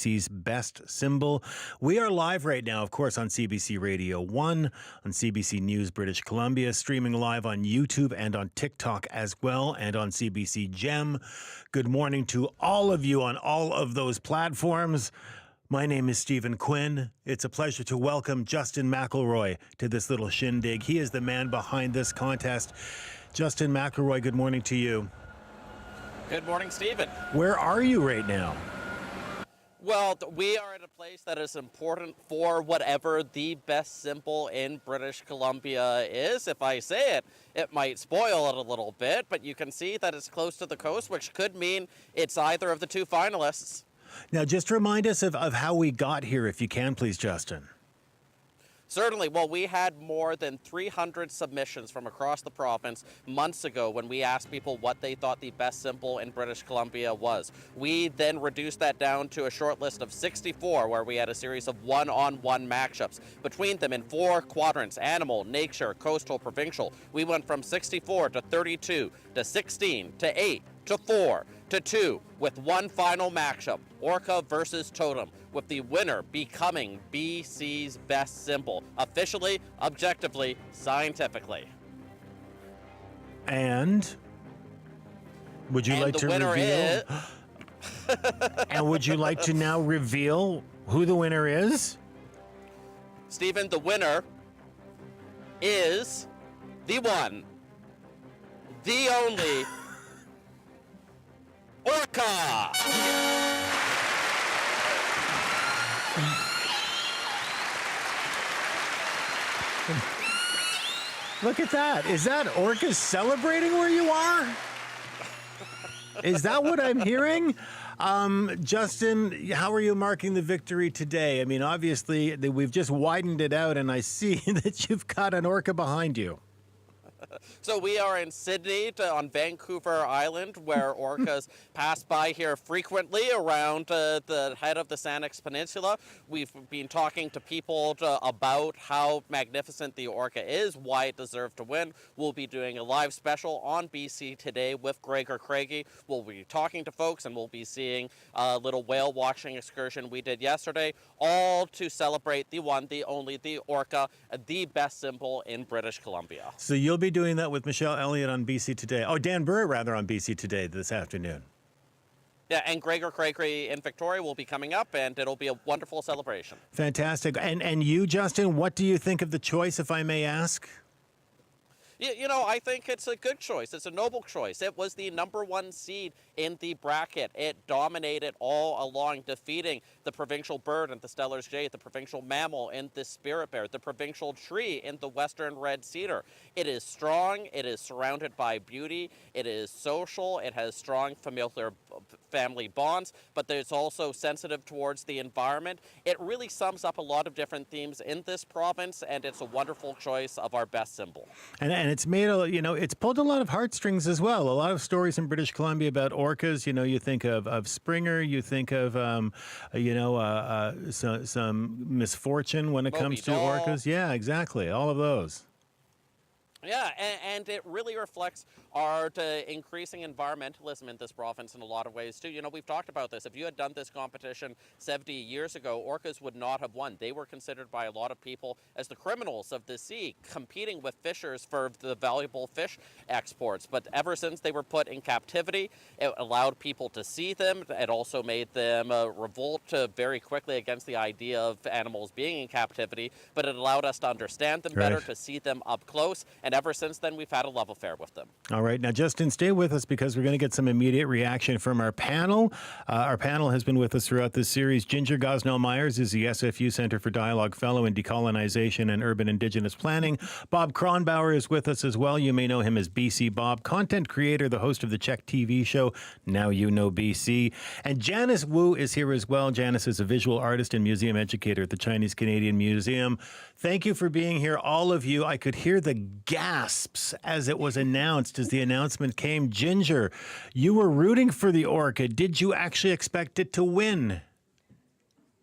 CBC's Best Symbol. We are live right now, of course, on CBC Radio 1, on CBC News British Columbia, streaming live on YouTube and on TikTok as well, and on CBC Gem. Good morning to all of you on all of those platforms. My name is Stephen Quinn. It's a pleasure to welcome Justin McElroy to this little shindig. He is the man behind this contest. Justin McElroy, good morning to you. Good morning, Stephen. Where are you right now? Well, we are at a place that is important for whatever the best symbol in British Columbia is. If I say it, it might spoil it a little bit, but you can see that it's close to the coast, which could mean it's either of the two finalists. Now, just remind us of how we got here, if you can, please, Justin. Certainly. Well, we had more than 300 submissions from across the province months ago when we asked people what they thought the best symbol in British Columbia was. We then reduced that down to a short list of 64, where we had a series of one-on-one matchups between them in 4 quadrants: animal, nature, coastal, provincial. We went from 64 to 32 to 16 to 8 to 4 to 2, with one final matchup, Orca versus Totem, with the winner becoming BC's best symbol, officially, objectively, scientifically. And would you like to reveal? And would you like to now reveal who the winner is? Stephen, the winner is the one, the only Orca! Look at that. Is that Orca celebrating where you are? Is that what I'm hearing? Justin, how are you marking the victory today? I mean, obviously, we've just widened it out, and I see that you've got an Orca behind you. So we are in Sydney on Vancouver Island, where orcas pass by here frequently around the head of the Sanix Peninsula. We've been talking to people about how magnificent the orca is, why it deserved to win. We'll be doing a live special on BC Today with Gregor Craigie. We'll be talking to folks, and we'll be seeing a little whale watching excursion we did yesterday, all to celebrate the one, the only, the orca, the best symbol in British Columbia. So you'll be doing that with Michelle Elliott on BC Today. Oh, Dan Burr, rather, on BC Today this afternoon. Yeah, and Gregor Craigie in Victoria will be coming up, and it'll be a wonderful celebration. Fantastic. And you, Justin, what do you think of the choice, if I may ask? You know, I think it's a good choice. It's a noble choice. It was the #1 seed in the bracket. It dominated all along, defeating the provincial bird and the Stellar's jay, the provincial mammal and the spirit bear, the provincial tree in the western red cedar. It is strong. It is surrounded by beauty. It is social. It has strong familiar family bonds, but it's also sensitive towards the environment. It really sums up a lot of different themes in this province, and it's a wonderful choice of our best symbol. And it's made, it's pulled a lot of heartstrings as well. A lot of stories in British Columbia about orcas. You know, you think of Springer, you think of, some misfortune when it comes to orcas. Yeah, exactly. All of those. Yeah, and it really reflects our increasing environmentalism in this province in a lot of ways, too. You know, we've talked about this. If you had done this competition 70 years ago, orcas would not have won. They were considered by a lot of people as the criminals of the sea, competing with fishers for the valuable fish exports. But ever since they were put in captivity, it allowed people to see them. It also made them revolt very quickly against the idea of animals being in captivity, but it allowed us to understand them better, to see them up close, and ever since then, we've had a love affair with them. All right. Now, Justin, stay with us because we're going to get some immediate reaction from our panel. Our panel has been with us throughout this series. Ginger Gosnell-Myers is the SFU Center for Dialogue Fellow in Decolonization and Urban Indigenous Planning. Bob Kronbauer is with us as well. You may know him as BC Bob, content creator, the host of the Czech TV show, Now You Know BC. And Janice Wu is here as well. Janice is a visual artist and museum educator at the Chinese Canadian Museum. Thank you for being here, all of you. I could hear the gasps as it was announced, as the announcement came. Ginger, you were rooting for the orca. Did you actually expect it to win?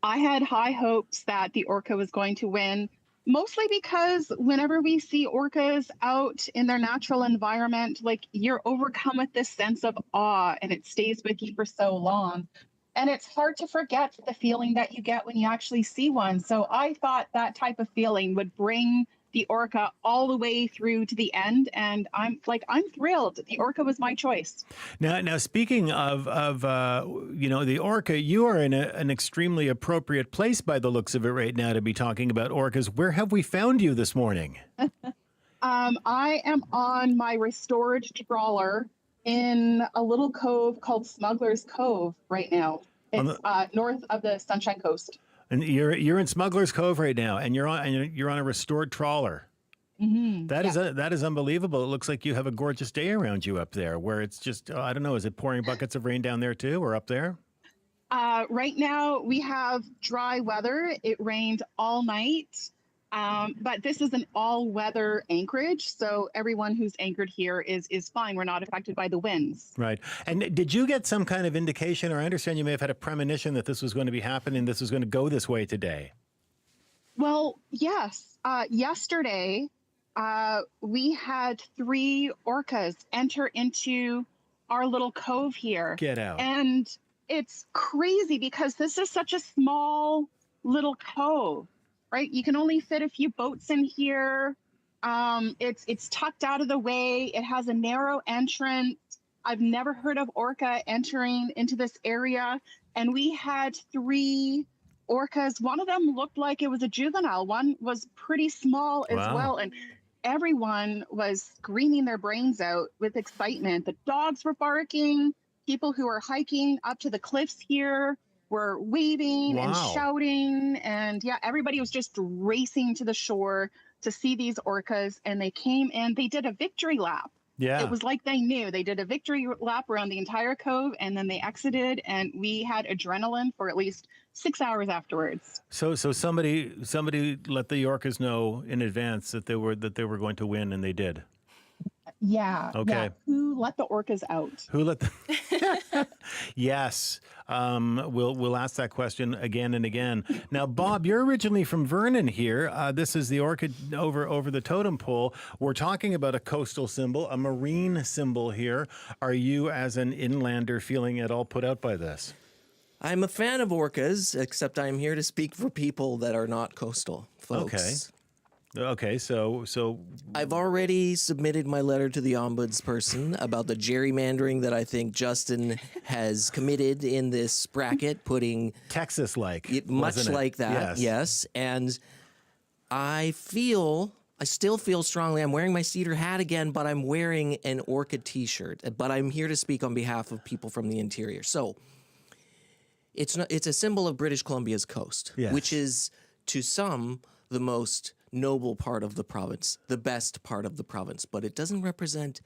I had high hopes that the orca was going to win, mostly because whenever we see orcas out in their natural environment, like, you're overcome with this sense of awe and it stays with you for so long. And it's hard to forget the feeling that you get when you actually see one. So I thought that type of feeling would bring the orca all the way through to the end, and I'm thrilled. The orca was my choice. Now, speaking of the orca, you are in an extremely appropriate place by the looks of it right now to be talking about orcas. Where have we found you this morning? I am on my restored trawler in a little cove called Smuggler's Cove right now. It's north of the Sunshine Coast. And you're in Smuggler's Cove right now, and you're on a restored trawler. Mm-hmm. That is unbelievable. It looks like you have a gorgeous day around you up there, where it's just I don't know. Is it pouring buckets of rain down there too, or up there? Right now we have dry weather. It rained all night, but this is an all-weather anchorage, so everyone who's anchored here is fine. We're not affected by the winds. Right. And did you get some kind of indication, or I understand you may have had a premonition that this was going to be happening, this was going to go this way today? Well, yes. Yesterday, we had 3 orcas enter into our little cove here. Get out. And it's crazy because this is such a small little cove, right? You can only fit a few boats in here. It's tucked out of the way. It has a narrow entrance. I've never heard of orca entering into this area. And we had 3 orcas. One of them looked like it was a juvenile. One was pretty small as well. And everyone was screaming their brains out with excitement. The dogs were barking. People who are hiking up to the cliffs here were waving and shouting. And yeah, everybody was just racing to the shore to see these orcas. And they came and they did a victory lap. Yeah. It was like they knew. They did a victory lap around the entire cove, and then they exited, and we had adrenaline for at least 6 hours afterwards. So somebody let the orcas know in advance that they were going to win, and they did. Yeah. Okay. Yeah. Who let the orcas out? Who let them? Yes. We'll ask that question again and again. Now, Bob, you're originally from Vernon here. This is the orchid over the totem pole. We're talking about a coastal symbol, a marine symbol here. Are you, as an inlander, feeling at all put out by this? I'm a fan of orcas, except I'm here to speak for people that are not coastal folks. Okay, so I've already submitted my letter to the ombudsperson about the gerrymandering that I think Justin has committed in this bracket, putting Texas-like, much like that. Yes, and I still feel strongly. I'm wearing my cedar hat again, but I'm wearing an orca T-shirt. But I'm here to speak on behalf of people from the interior. So it's a symbol of British Columbia's coast, which is to some the most noble part of the province, the best part of the province, but it doesn't represent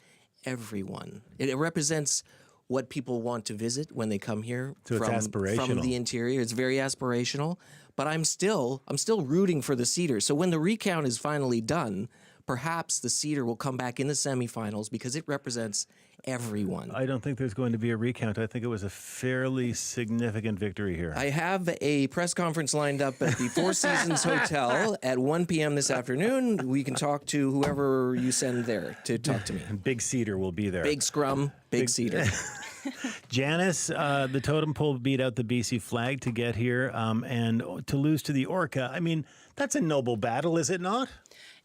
everyone. It represents what people want to visit when they come here. So it's aspirational. From the interior. It's very aspirational, but I'm still rooting for the Cedar. So when the recount is finally done, perhaps the Cedar will come back in the semifinals because it represents everyone. I don't think there's going to be a recount. I think it was a fairly significant victory here. I have a press conference lined up at the Four Seasons Hotel at 1 p.m. this afternoon. We can talk to whoever you send there to talk to me. Big Cedar will be there. Big Scrum, Big Cedar. Janice, the totem pole beat out the BC flag to get here and to lose to the Orca. I mean, that's a noble battle, is it not?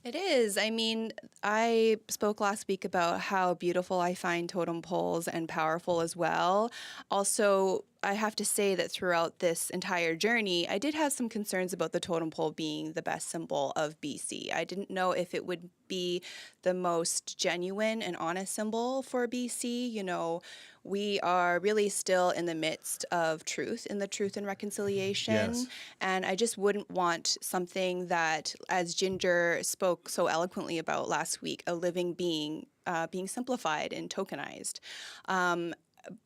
It is. I mean, I spoke last week about how beautiful I find totem poles and powerful as well. Also, I have to say that throughout this entire journey, I did have some concerns about the totem pole being the best symbol of BC. I didn't know if it would be the most genuine and honest symbol for BC. You know, we are really still in the midst of truth, in the Truth and Reconciliation. Yes. And I just wouldn't want something that, as Ginger spoke so eloquently about last week, a living being being simplified and tokenized.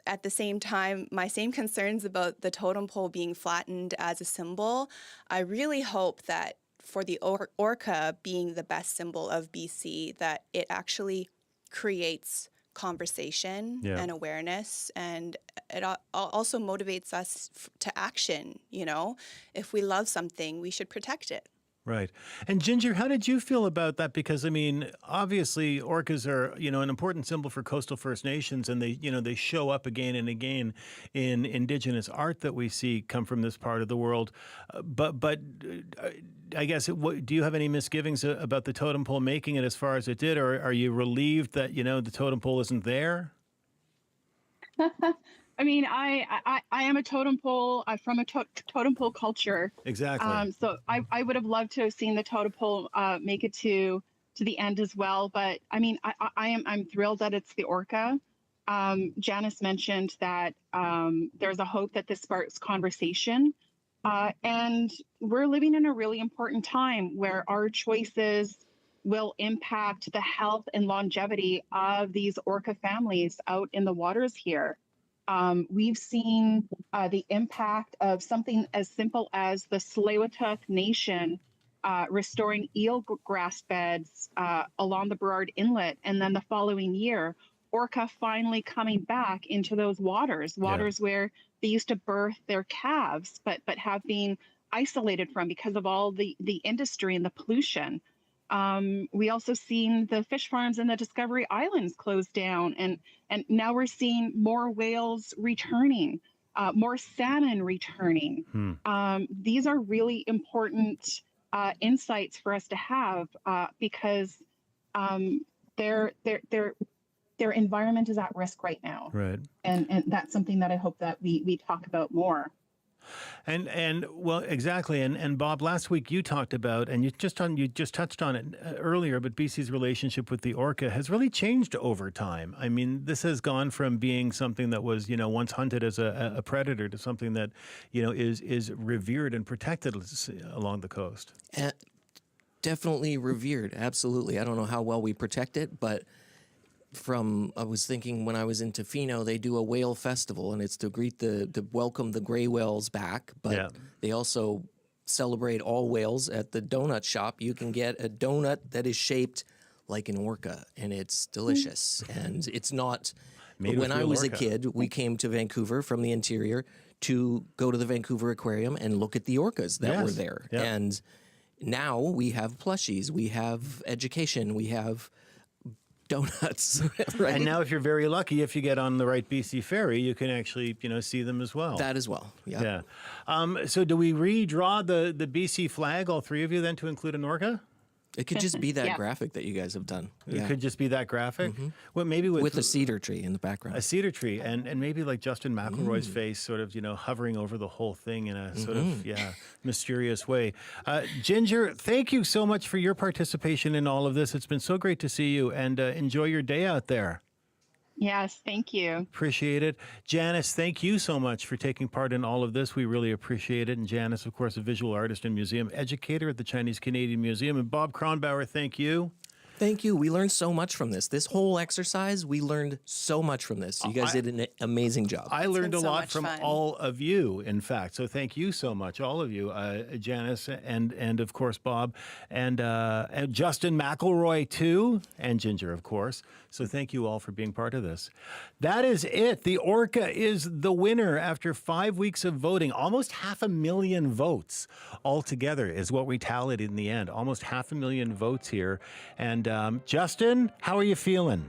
At the same time, my same concerns about the totem pole being flattened as a symbol, I really hope that for the Orca being the best symbol of BC, that it actually creates conversation and awareness, and it also motivates us to action. You know, if we love something, we should protect it. Right. And Ginger, how did you feel about that? Because I mean, obviously orcas are, an important symbol for coastal First Nations, and they show up again and again in indigenous art that we see come from this part of the world. I guess, do you have any misgivings about the totem pole making it as far as it did, or are you relieved that, the totem pole isn't there? I mean, I am a totem pole. I'm from a totem pole culture. Exactly. So I would have loved to have seen the totem pole make it to the end as well. But I mean, I'm thrilled that it's the Orca. Janice mentioned that there's a hope that this sparks conversation. And we're living in a really important time where our choices will impact the health and longevity of these orca families out in the waters here. We've seen the impact of something as simple as the Tsleil-Waututh Nation restoring eelgrass beds along the Burrard Inlet, and then the following year, orca finally coming back into those waters where they used to birth their calves, but have been isolated from because of all the industry and the pollution. We also seen the fish farms in the Discovery Islands close down, and now we're seeing more whales returning, more salmon returning. These are really important insights for us to have because their environment is at risk right now. Right. And that's something that I hope that we talk about more. And well, exactly. And Bob, last week you talked about, and you just touched on it earlier, but BC's relationship with the orca has really changed over time. I mean, this has gone from being something that was, once hunted as a predator to something that, is revered and protected along the coast. Definitely revered. Absolutely. I don't know how well we protect it, but I was thinking when I was in Tofino, they do a whale festival, and it's to welcome the gray whales back. But they also celebrate all whales at the donut shop. You can get a donut that is shaped like an orca, and it's delicious. And it's not. When I was a kid, we came to Vancouver from the interior to go to the Vancouver Aquarium and look at the orcas that were there. Yep. And now we have plushies, we have education, we have donuts, right? And now, if you're very lucky, if you get on the right BC ferry, you can actually, see them as well. That as well, yeah. So do we redraw the BC flag, all three of you, then, to include an orca? It could just be that graphic that you guys have done. It could just be that graphic? Well, maybe with a cedar tree in the background. A cedar tree, and maybe like Justin McElroy's face sort of, hovering over the whole thing in a sort of, mysterious way. Ginger, thank you so much for your participation in all of this. It's been so great to see you, and enjoy your day out there. Yes, thank you. Appreciate it. Janice, thank you so much for taking part in all of this. We really appreciate it. And Janice, of course, a visual artist and museum educator at the Chinese Canadian Museum. And Bob Kronbauer, thank you. Thank you. We learned so much from this. This whole exercise, we learned so much from this. You guys did an amazing job. I learned a lot from all of you, in fact. So thank you so much, all of you, Janice and of course, Bob, and Justin McElroy, too, and Ginger, of course. So thank you all for being part of this. That is it. The Orca is the winner after 5 weeks of voting. Almost 500,000 votes altogether is what we tallied in the end. Almost 500,000 votes here. And Justin, how are you feeling?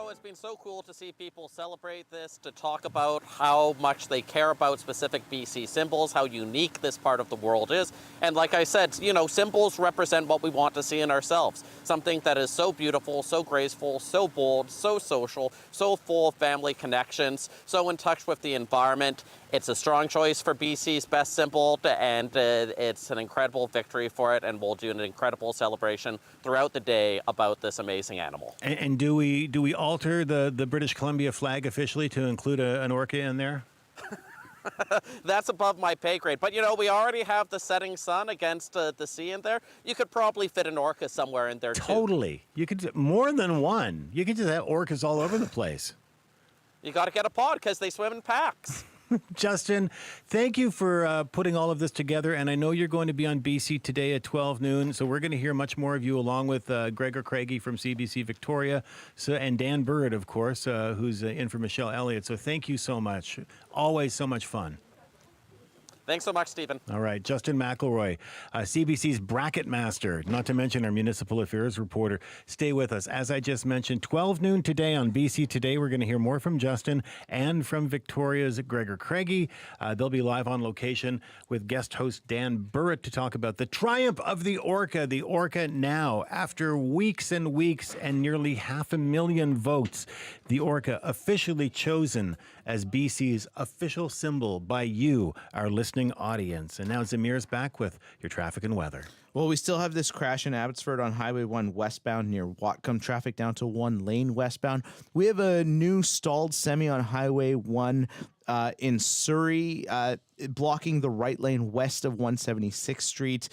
It's been so cool to see people celebrate this, to talk about how much they care about specific BC symbols, how unique this part of the world is. And like I said, symbols represent what we want to see in ourselves. Something that is so beautiful, so graceful, so bold, so social, so full of family connections, so in touch with the environment. It's a strong choice for BC's best symbol, and it's an incredible victory for it, and we'll do an incredible celebration throughout the day about this amazing animal. And do we alter the British Columbia flag officially to include an orca in there? That's above my pay grade. But, we already have the setting sun against the sea in there. You could probably fit an orca somewhere in there, too. Totally. You could more than one. You could just have orcas all over the place. You got to get a pod because they swim in packs. Justin, thank you for putting all of this together. And I know you're going to be on BC Today at 12 noon. So we're going to hear much more of you along with Gregor Craigie from CBC Victoria and Dan Bird, of course, who's in for Michelle Elliott. So thank you so much. Always so much fun. Thanks so much, Stephen. All right. Justin McElroy, CBC's bracket master, not to mention our municipal affairs reporter. Stay with us. As I just mentioned, 12 noon today on BC Today, we're going to hear more from Justin and from Victoria's Gregor Craigie. They'll be live on location with guest host Dan Burrett to talk about the triumph of the Orca. The Orca now, after weeks and weeks and nearly 500,000 votes, the Orca officially chosen as BC's official symbol by you, our listening audience. And now Zamir's back with your traffic and weather. Well, we still have this crash in Abbotsford on Highway 1 westbound near Whatcom. Traffic down to 1 lane westbound. We have a new stalled semi on Highway 1 in Surrey, blocking the right lane west of 176th Street.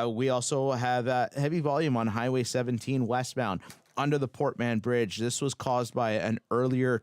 We also have heavy volume on Highway 17 westbound under the Portman Bridge. This was caused by an earlier